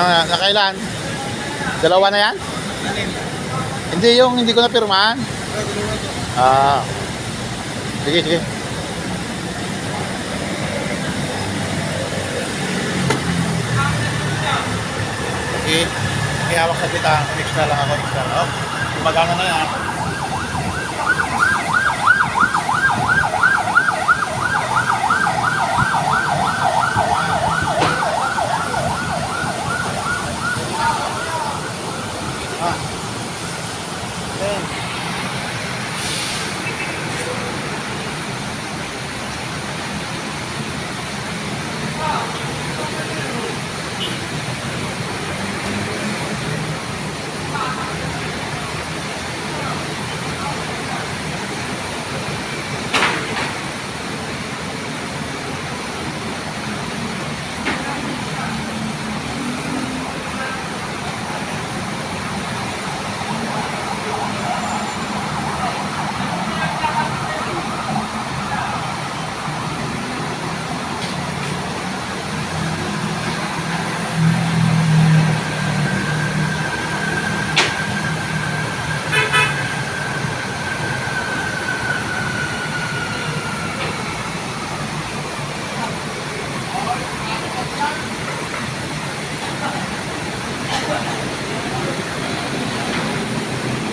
Nakailan? Dalawa na yan? Hindi yung hindi ko na pirmahan. Ah. Sige, sige. Sige. Ihawak sa kita. Extra lang ako. Extra lang. Oh. Magana na yan.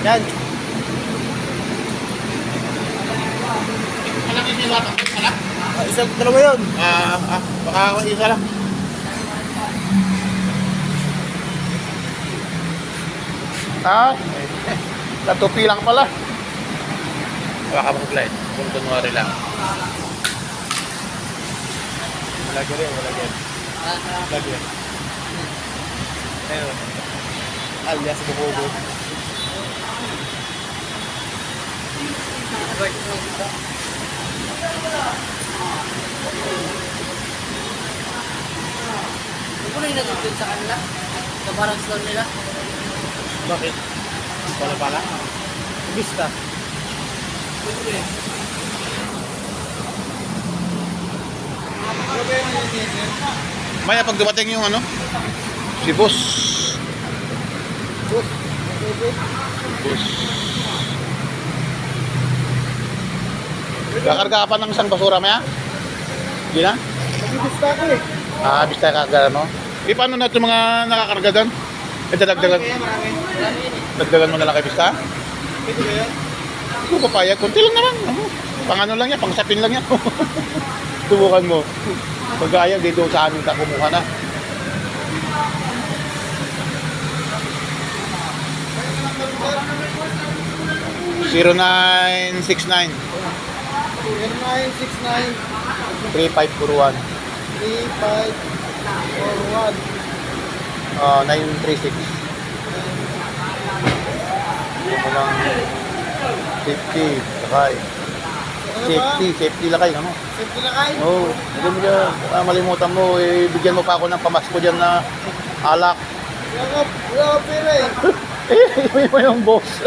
Yan. Alam niyo yung watang alam? Isang dalawa yun. Baka isa lang. Natupi lang pala. Baka mag-light. Kung kunwari lang. Malagi rin, malagi. Malagi. Ayun. Alias bukubo. Ano na yung natutulog sa kanila? Sa parang store nila? Bakit? Wala pala? Vista. Maya pag dumating yung ano? Si boss. Boss. Boss. Kakarga ka pa ng isang basura maya? Hindi na? Nag-vista ko eh. Bista ka no? Paano na itong mga nakakarga doon? Dadagdagan. Dagdagan mo na lang kay Bista? Pwede ba yan? Kung papayag, kunti lang naman. Pang ano lang yan, pang sapin lang yan. Subukan mo. Pag-ayag dito sa amin ka kumuha na. (0969) 0969 3541 3541 936. Walang safety, lakay. Safety lakay, ano? Safety na kayo? Oo, hindi mo malimutan mo, bigyan mo pa ako ng pamasko dyan na alak. Wala ka pera eh. Iwi mo yung boss.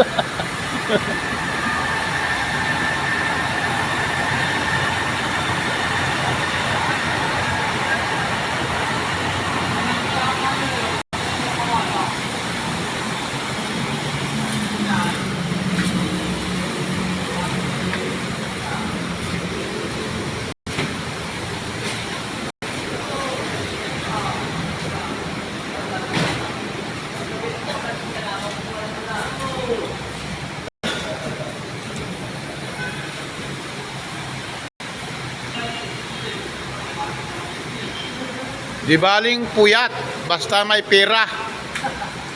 Di baling puyat, basta may pera.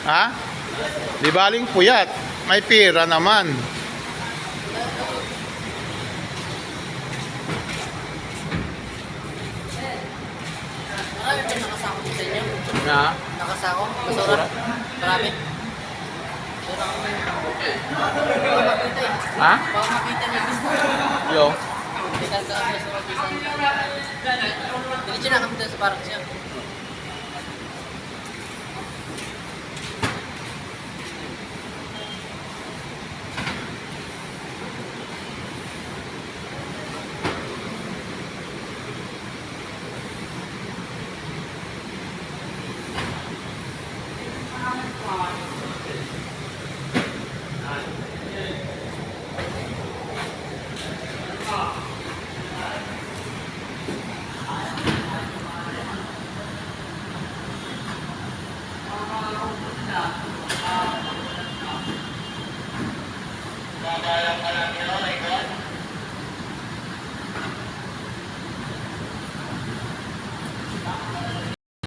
Ha? Di baling puyat, may pera naman. Marami pa nakasako din sa inyo. Na? Nakasako? Basura? Marami? Baka makita eh. Ha? Baka makita niyo gusto. Yo. Hindi ka sa amin sa mag-isang. Diretso na kami doon sa parang siya. Kaya